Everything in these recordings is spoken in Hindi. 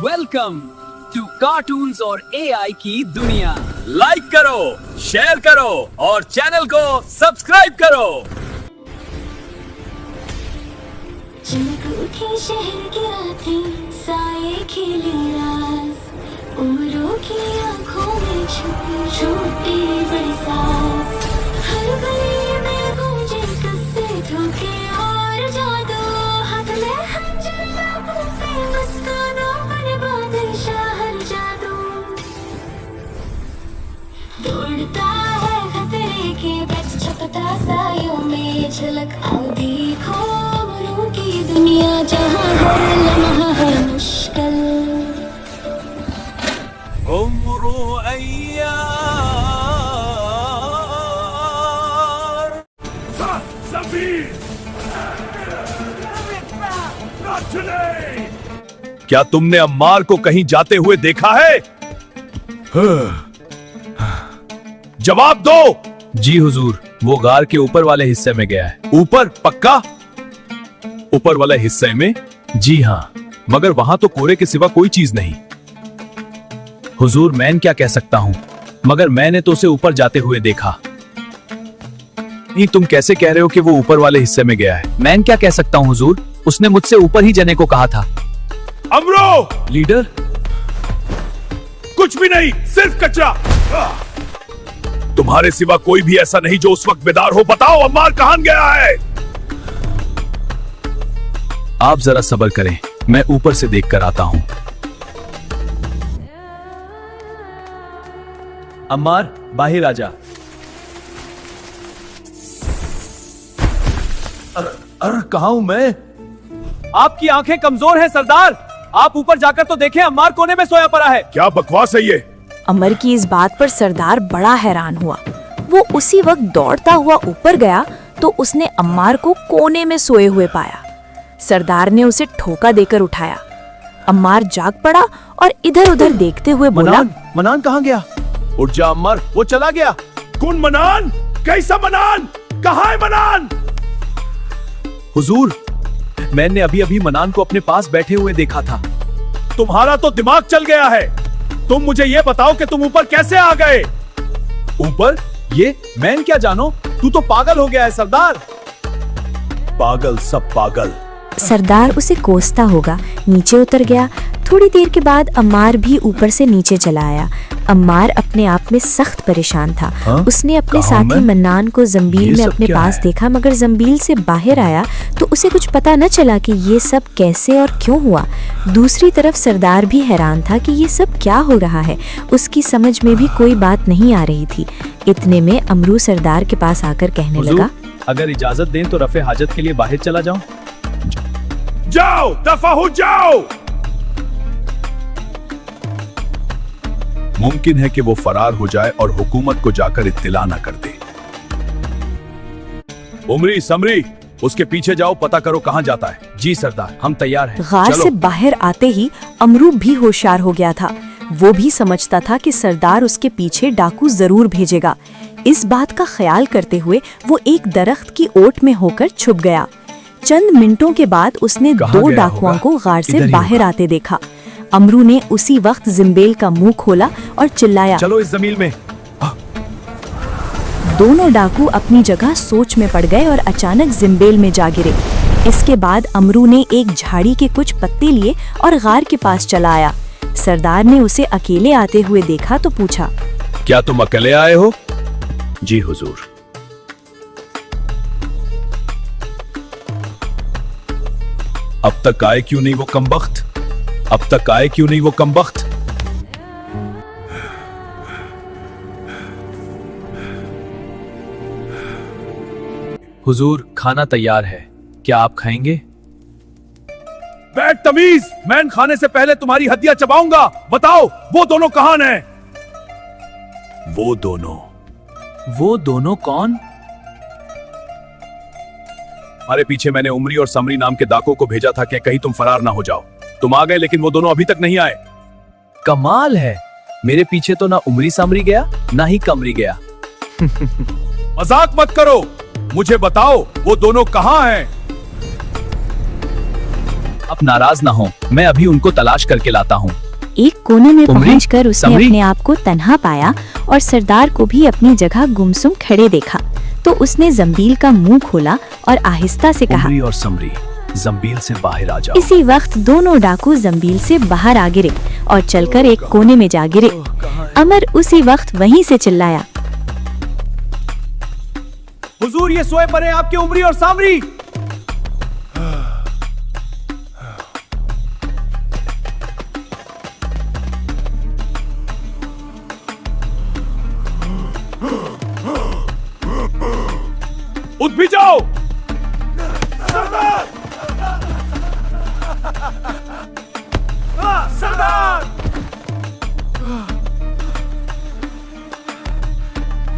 वेलकम टू कार्टून्स और एआई की दुनिया। लाइक करो, शेयर करो और चैनल को सब्सक्राइब करो। चमक उठी शहर की रातें, साए खेले राज, उम्रों की आंखों में छुपी छोटी बड़ी सांस। हर गली में गूंजे किस्से, धोखे और जादू, हाथ में खंजर, आंखों पे मुस्कानों पर बादशाह हर जादू। दौड़ता है खतरे के बीच, छपता सायों में झलक, आओ देखो उम्रों की दुनिया जहाँ हर लम्हा है मुश्किल। उम्रो अय्यार। क्या तुमने अम्मार को कहीं जाते हुए देखा है? जवाब दो। जी हुजूर, वो गार के ऊपर वाले हिस्से में गया है। ऊपर? पक्का? ऊपर वाले हिस्से में? जी हाँ, मगर वहां तो कोरे के सिवा कोई चीज नहीं। हुजूर मैं क्या कह सकता हूँ, मगर मैंने तो उसे ऊपर जाते हुए देखा। नहीं, तुम कैसे कह रहे हो कि वो ऊपर वाले हिस्से में गया है? मैं क्या कह सकता हूँ हुजूर, उसने मुझसे ऊपर ही जाने को कहा था। अमरो! लीडर? कुछ भी नहीं, सिर्फ कचरा। तुम्हारे सिवा कोई भी ऐसा नहीं जो उस वक्त बेदार हो। बताओ अम्मार कहां गया है? आप जरा सब्र करें, मैं ऊपर से देखकर आता हूँ। अम्मार, बाहर आजा। अरे कहां हूं मैं? आपकी आंखें कमजोर हैं सरदार, आप ऊपर जाकर तो देखें, अम्मार कोने में सोया पड़ा है। क्या बकवास है ये? अमर की इस बात पर सरदार बड़ा हैरान हुआ। वो उसी वक्त दौड़ता हुआ ऊपर गया तो उसने अम्मार को कोने में सोए हुए पाया। सरदार ने उसे ठोका देकर उठाया। अम्मार जाग पड़ा और इधर उधर देखते हुए बोला, मनान कहाँ गया? उठ जा अम्मार, वो चला गया। कौन मनान? कैसा मनान? कहाँ है मनान? हुजूर, मैंने अभी अभी मनान को अपने पास बैठे हुए देखा था। तुम्हारा तो दिमाग चल गया है। तुम मुझे ये बताओ कि तुम ऊपर कैसे आ गए? ऊपर? ये मैं क्या जानो, तू तो पागल हो गया है सरदार। पागल, सब पागल। सरदार उसे कोसता होगा नीचे उतर गया। थोड़ी देर के बाद अम्मार भी ऊपर से नीचे चला आया। अम्मार अपने आप में सख्त परेशान था। उसने अपने साथी मन्नान को जंबील में अपने पास देखा, मगर जंबील से बाहर आया तो उसे कुछ पता न चला कि ये सब कैसे और क्यों हुआ। दूसरी तरफ सरदार भी हैरान था कि ये सब क्या हो रहा है। उसकी समझ में भी कोई बात नहीं आ रही थी। इतने में अमरू सरदार के पास आकर कहने लगा, अगर इजाजत दें तो रफे हाजत के लिए बाहर चला जाऊं। जाओ, दफा हो जाओ। मुमकिन है कि वो फरार हो जाए और हुकूमत को जाकर इत्तिला न कर दे। उमरी, समरी, उसके पीछे जाओ, पता करो कहां जाता है। जी सरदार, हम तैयार हैं। गार से बाहर आते ही अमरू भी होशियार हो गया था। वो भी समझता था कि सरदार उसके पीछे डाकू जरूर भेजेगा। इस बात का ख्याल करते हुए वो एक दरख्त की ओट में होकर छुप गया। चंद मिनटों के बाद उसने दो डाकुओं को गार से बाहर आते देखा। अमरू ने उसी वक्त जिम्बेल का मुंह खोला और चिल्लाया, चलो इस जमीन में। दोनों डाकू अपनी जगह सोच में पड़ गए और अचानक जिम्बेल में जा गिरे। इसके बाद अमरू ने एक झाड़ी के कुछ पत्ते लिए और गार के पास चला आया। सरदार ने उसे अकेले आते हुए देखा तो पूछा, क्या तुम अकेले आए हो? जी हुजूर। अब तक आए क्यों नहीं वो कमबख्त? अब तक आए क्यों नहीं वो कमबख्त? हुजूर, खाना तैयार है, क्या आप खाएंगे? बैठ तमीज, मैं खाने से पहले तुम्हारी हड्डियां चबाऊंगा। बताओ वो दोनों कहां हैं? वो दोनों कौन? हमारे पीछे मैंने उमरी और समरी नाम के डाकुओं को भेजा था कि कहीं तुम फरार ना हो जाओ। तुम आ गए, लेकिन वो दोनों अभी तक नहीं आए। कमाल है, मेरे पीछे तो ना उमरी सामरी गया ना ही कमरी गया। मजाक मत करो, मुझे बताओ वो दोनों कहां हैं? आप नाराज ना हो, मैं अभी उनको तलाश करके लाता हूँ। एक कोने में उमरी, पहुंचकर उसने समरी। अपने आप को तन्हा पाया और सरदार को भी अपनी जगह गुमसुम खड़े देखा। तो उसने जंबील का मुंह खोला और आहिस्ता से कहा। उमरी और समरी, जंबील से बाहर आ जाओ। इसी वक्त दोनों डाकू जंबील से बाहर आ गिरे और चलकर एक कोने में जा गिरे। अमर उसी वक्त वहीं से चिल्लाया, हुजूर, ये सोए पड़े आपके उमरी और सामरी। उठ भी जाओ। सरदार!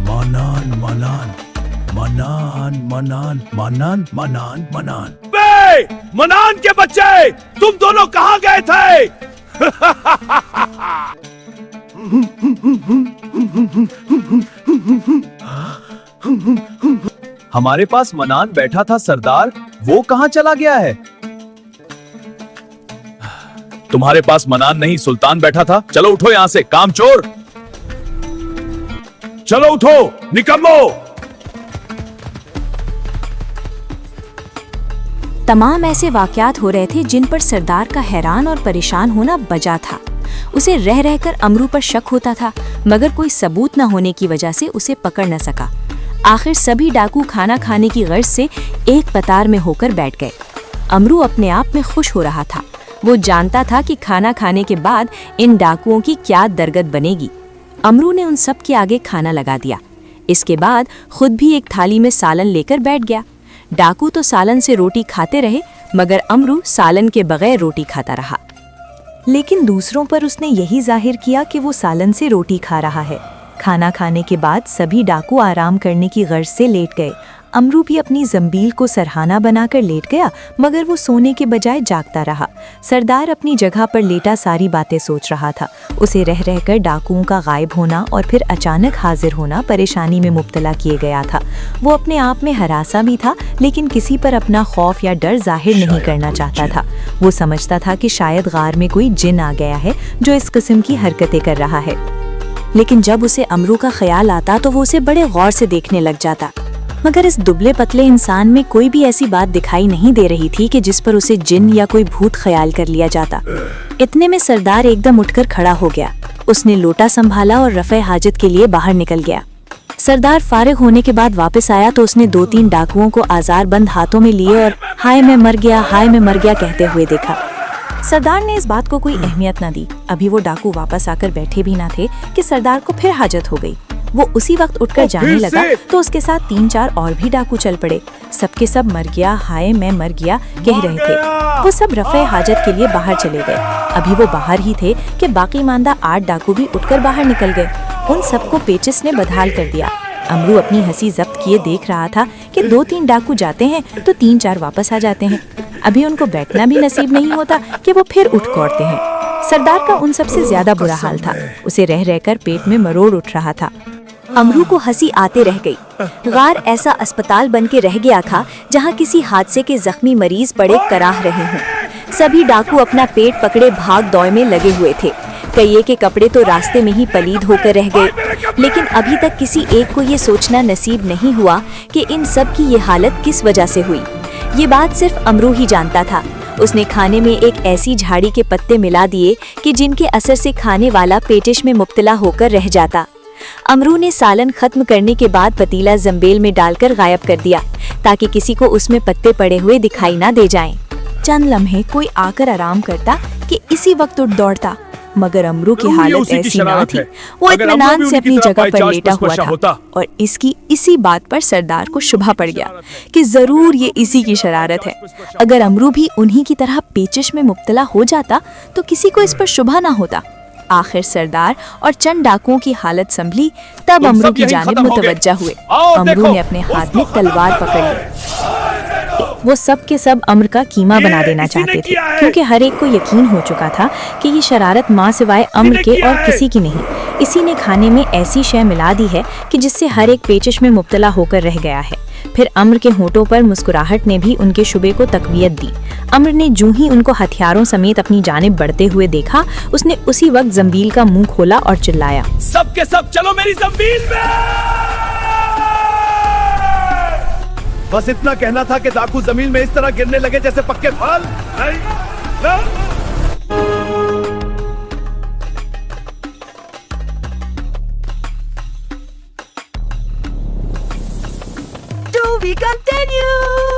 मनान मनान मनान मनान मनान मनान मनान। बे! मनान के बच्चे, तुम दोनों कहाँ गए थे? हमारे पास मनान बैठा था सरदार, वो कहाँ चला गया है? तुम्हारे पास मनान नहीं, सुल्तान बैठा था। चलो उठो यहाँ से, कामचोर। चलो उठो, निकम्मो। तमाम ऐसे वाकयात हो रहे थे जिन पर सरदार का हैरान और परेशान होना बजा था। उसे रह रहकर अमरू पर शक होता था, मगर कोई सबूत न होने की वजह से उसे पकड़ न सका। आखिर सभी डाकू खाना खाने की गर्ज से एक कतार में होकर बैठ गए। अमरू अपने आप में खुश हो रहा था। वो जानता था कि खाना खाने के बाद इन डाकुओं की क्या दरगत बनेगी। अमरू ने उन सब के आगे खाना लगा दिया। इसके बाद खुद भी एक थाली में सालन लेकर बैठ गया। डाकू तो सालन से रोटी खाते रहे, मगर अमरू सालन के बगैर रोटी खाता रहा। लेकिन दूसरों पर उसने यही जाहिर किया कि वो सालन से रोटी खा रहा है। खाना खाने के बाद सभी डाकू आराम करने की गर्ज से लेट गए। अमरू भी अपनी जंबील को सरहाना बनाकर लेट गया, मगर वो सोने के बजाय जागता रहा। सरदार अपनी जगह पर लेटा सारी बातें सोच रहा था। उसे रह रहकर डाकुओं का गायब होना और फिर अचानक हाजिर होना परेशानी में मुब्तला किए गया था। वो अपने आप में हरासा भी था, लेकिन किसी पर अपना खौफ या डर जाहिर नहीं करना चाहता था। वो समझता था कि शायद गार में कोई जिन आ गया है जो इस किस्म की हरकतें कर रहा है। लेकिन जब उसे अमरू का ख्याल आता तो वो उसे बड़े गौर से देखने लग जाता, मगर इस दुबले पतले इंसान में कोई भी ऐसी बात दिखाई नहीं दे रही थी कि जिस पर उसे जिन या कोई भूत ख्याल कर लिया जाता। इतने में सरदार एकदम उठकर खड़ा हो गया। उसने लोटा संभाला और रफ़े हाजत के लिए बाहर निकल गया। सरदार फारिग होने के बाद वापस आया तो उसने 2-3 डाकुओं को आजार बंद हाथों में लिए और हाय मैं मर गया, हाय मैं मर गया कहते हुए देखा। सरदार ने इस बात को कोई अहमियत न दी। अभी वो डाकू वापस आकर बैठे भी ना थे कि सरदार को फिर हाजत हो गई। वो उसी वक्त उठकर जाने लगा तो उसके साथ 3-4 और भी डाकू चल पड़े। सबके सब मर गया, हाय मैं मर गया कह रहे थे। वो सब रफ़े हाजत के लिए बाहर चले गए। अभी वो बाहर ही थे कि बाकी मानदा 8 डाकू भी उठकर बाहर निकल गए। उन सबको पेचिस ने बदहाल कर दिया। अमरू अपनी हंसी जब्त किए देख रहा था कि 2-3 डाकू जाते हैं तो 3-4 वापस आ जाते हैं। अभी उनको बैठना भी नसीब नहीं होता कि वो फिर उठ कौड़ते हैं। सरदार का उन सबसे ज्यादा बुरा हाल था। उसे रह रहकर पेट में मरोड़ उठ रहा था। अमरू को हंसी आते रह गई। गार ऐसा अस्पताल बन के रह गया था जहाँ किसी हादसे के जख्मी मरीज पड़े कराह रहे हों। सभी डाकू अपना पेट पकड़े भाग दौड़ में लगे हुए थे। कईये के कपड़े तो रास्ते में ही पलीद होकर रह गए, लेकिन अभी तक किसी एक को ये सोचना नसीब नहीं हुआ कि इन सब की ये हालत किस वजह से हुई। ये बात सिर्फ अमरू ही जानता था। उसने खाने में एक ऐसी झाड़ी के पत्ते मिला दिए कि जिनके असर से खाने वाला पेटिश में मुब्तला होकर रह जाता। अमरू ने सालन खत्म करने के बाद पतीला जंबेल में डालकर गायब कर दिया ताकि किसी को उसमें पत्ते पड़े हुए दिखाई ना दे जाएं। चंद लम्हे कोई आकर आराम करता कि इसी वक्त उठ दौड़ता, मगर अमरू की हालत ऐसी ना थी। वो इत्मीनान से अपनी जगह पर लेटा हुआ था और इसकी इसी बात पर सरदार को शुभा पड़ गया कि जरूर ये इसी की शरारत है। अगर अमरू भी उन्हीं की तरह पेचिश में मुब्तला हो जाता तो किसी को इस पर शुभा ना होता। आखिर सरदार और चंद डाकुओं की हालत संभली तब अमरू की जानिब मुतवज्जा हुए। अमरू ने अपने हाथ में तलवार पकड़ ली। वो सब के सब अम्र का कीमा बना देना चाहते थे, क्योंकि हर एक को यकीन हो चुका था कि ये शरारत माँ सिवाय अम्र के और किसी की नहीं। इसी ने खाने में ऐसी शय मिला दी है कि जिससे हर एक पेचिश में मुब्तला होकर रह गया है। फिर अम्र के होठों पर मुस्कुराहट ने भी उनके शुबे को तकवीयत दी। अम्र ने जूं ही उनको हथियारों समेत अपनी जानिब बढ़ते हुए देखा, उसने उसी वक्त जंबील का मुंह खोला और चिल्लाया, सब के सब चलो मेरी जमीन में। बस इतना कहना था कि डाकू जमीन में इस तरह गिरने लगे जैसे पक्के फल। To be continued.